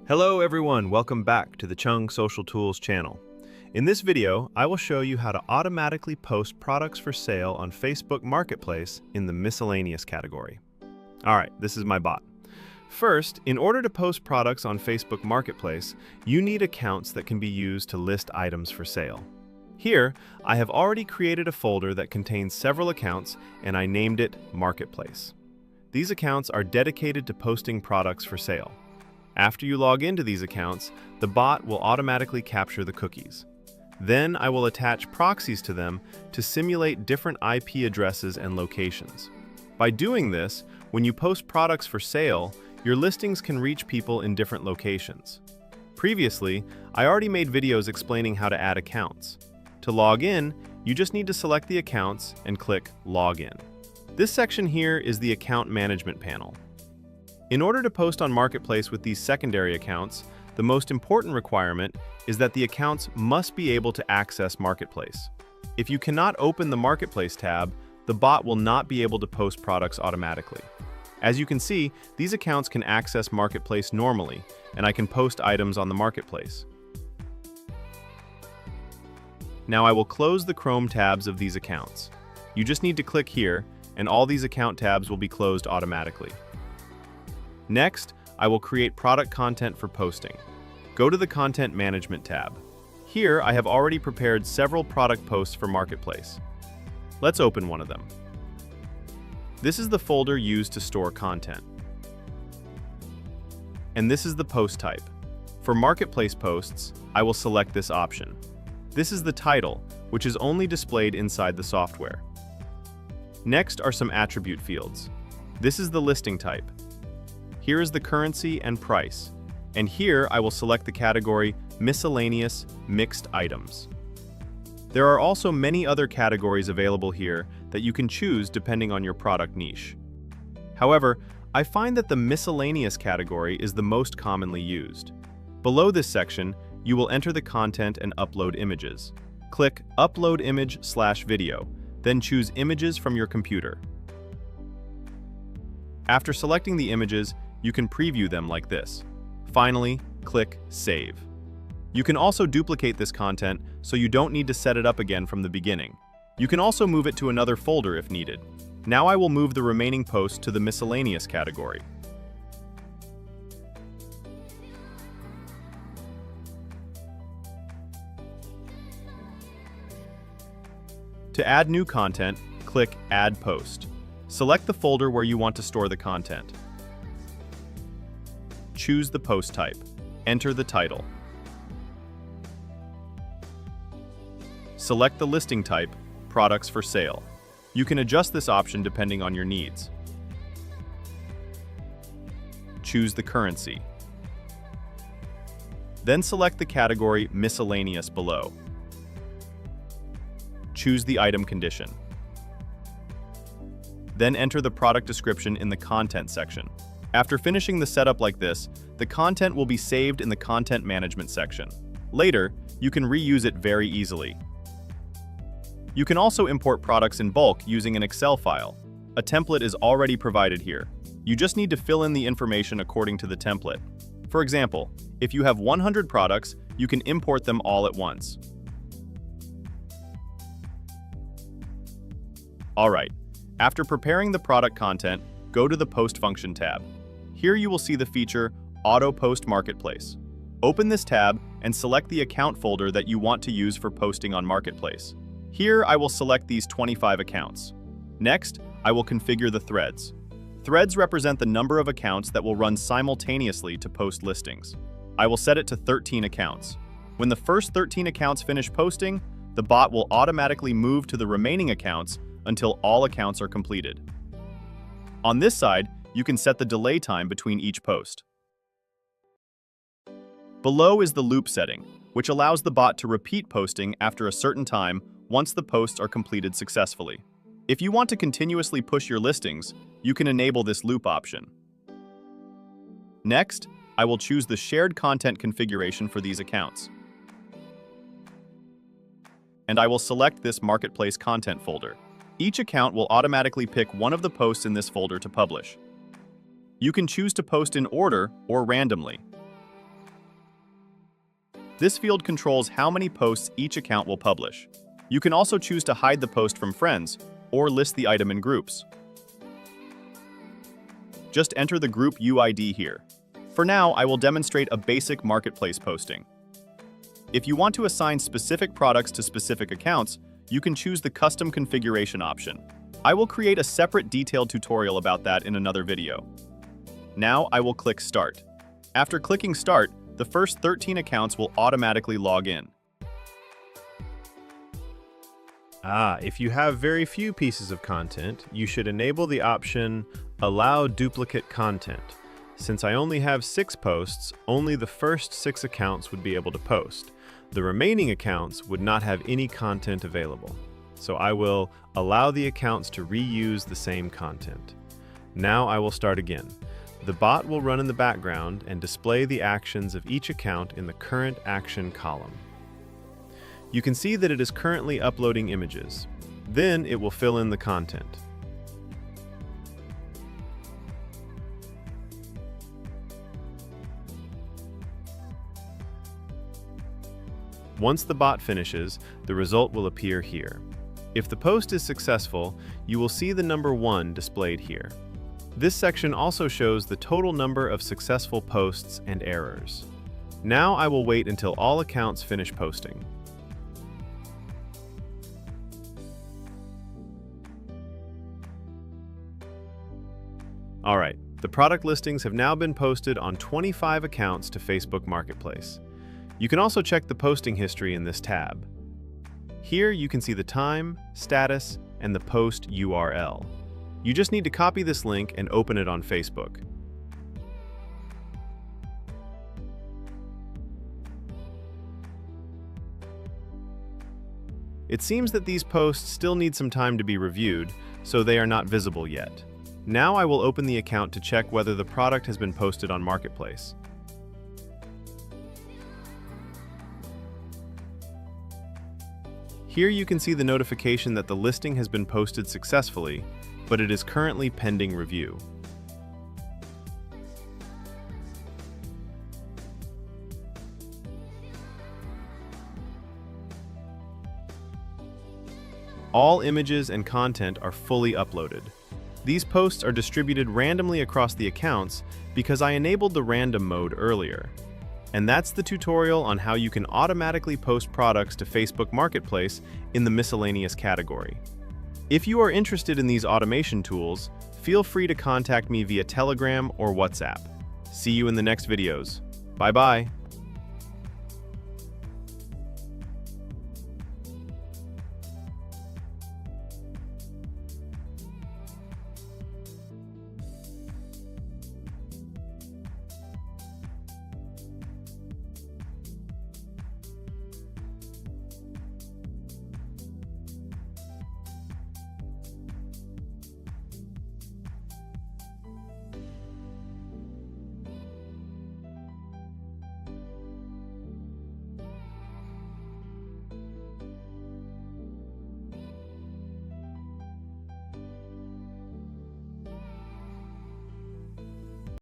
Hello everyone, welcome back to the Chung Social Tools channel. In this video, I will show you how to automatically post products for sale on Facebook Marketplace in the miscellaneous category. Alright, this is my bot. First, in order to post products on Facebook Marketplace, you need accounts that can be used to list items for sale. Here, I have already created a folder that contains several accounts and I named it Marketplace. These accounts are dedicated to posting products for sale. After you log into these accounts, the bot will automatically capture the cookies. Then I will attach proxies to them to simulate different IP addresses and locations. By doing this, when you post products for sale, your listings can reach people in different locations. Previously, I already made videos explaining how to add accounts. To log in, you just need to select the accounts and click Login. This section here is the Account Management panel. In order to post on Marketplace with these secondary accounts, the most important requirement is that the accounts must be able to access Marketplace. If you cannot open the Marketplace tab, the bot will not be able to post products automatically. As you can see, these accounts can access Marketplace normally, and I can post items on the Marketplace. Now I will close the Chrome tabs of these accounts. You just need to click here, and all these account tabs will be closed automatically. Next, I will create product content for posting. Go to the Content Management tab. Here, I have already prepared several product posts for Marketplace. Let's open one of them. This is the folder used to store content. And this is the post type. For Marketplace posts, I will select this option. This is the title, which is only displayed inside the software. Next are some attribute fields. This is the listing type. Here is the currency and price, and here I will select the category Miscellaneous Mixed Items. There are also many other categories available here that you can choose depending on your product niche. However, I find that the Miscellaneous category is the most commonly used. Below this section, you will enter the content and upload images. Click Upload Image/Video, then choose Images from your computer. After selecting the images, you can preview them like this. Finally, click Save. You can also duplicate this content so you don't need to set it up again from the beginning. You can also move it to another folder if needed. Now I will move the remaining posts to the Miscellaneous category. To add new content, click Add Post. Select the folder where you want to store the content. Choose the post type. Enter the title. Select the listing type, Products for Sale. You can adjust this option depending on your needs. Choose the currency. Then select the category Miscellaneous below. Choose the item condition. Then enter the product description in the Content section. After finishing the setup like this, the content will be saved in the Content Management section. Later, you can reuse it very easily. You can also import products in bulk using an Excel file. A template is already provided here. You just need to fill in the information according to the template. For example, if you have 100 products, you can import them all at once. Alright, after preparing the product content, go to the Post Function tab. Here you will see the feature Auto Post Marketplace. Open this tab and select the account folder that you want to use for posting on Marketplace. Here I will select these 25 accounts. Next, I will configure the threads. Threads represent the number of accounts that will run simultaneously to post listings. I will set it to 13 accounts. When the first 13 accounts finish posting, the bot will automatically move to the remaining accounts until all accounts are completed. On this side, you can set the delay time between each post. Below is the loop setting, which allows the bot to repeat posting after a certain time once the posts are completed successfully. If you want to continuously push your listings, you can enable this loop option. Next, I will choose the shared content configuration for these accounts. And I will select this Marketplace content folder. Each account will automatically pick one of the posts in this folder to publish. You can choose to post in order or randomly. This field controls how many posts each account will publish. You can also choose to hide the post from friends or list the item in groups. Just enter the group UID here. For now, I will demonstrate a basic marketplace posting. If you want to assign specific products to specific accounts, you can choose the custom configuration option. I will create a separate detailed tutorial about that in another video. Now I will click Start. After clicking Start, the first 13 accounts will automatically log in. If you have very few pieces of content, you should enable the option Allow Duplicate Content. Since I only have 6 posts, only the first 6 accounts would be able to post. The remaining accounts would not have any content available. So I will allow the accounts to reuse the same content. Now I will start again. The bot will run in the background and display the actions of each account in the current action column. You can see that it is currently uploading images. Then it will fill in the content. Once the bot finishes, the result will appear here. If the post is successful, you will see the number 1 displayed here. This section also shows the total number of successful posts and errors. Now I will wait until all accounts finish posting. Alright, the product listings have now been posted on 25 accounts to Facebook Marketplace. You can also check the posting history in this tab. Here you can see the time, status, and the post URL. You just need to copy this link and open it on Facebook. It seems that these posts still need some time to be reviewed, so they are not visible yet. Now I will open the account to check whether the product has been posted on Marketplace. Here you can see the notification that the listing has been posted successfully, but it is currently pending review. All images and content are fully uploaded. These posts are distributed randomly across the accounts because I enabled the random mode earlier. And that's the tutorial on how you can automatically post products to Facebook Marketplace in the miscellaneous category. If you are interested in these automation tools, feel free to contact me via Telegram or WhatsApp. See you in the next videos. Bye-bye.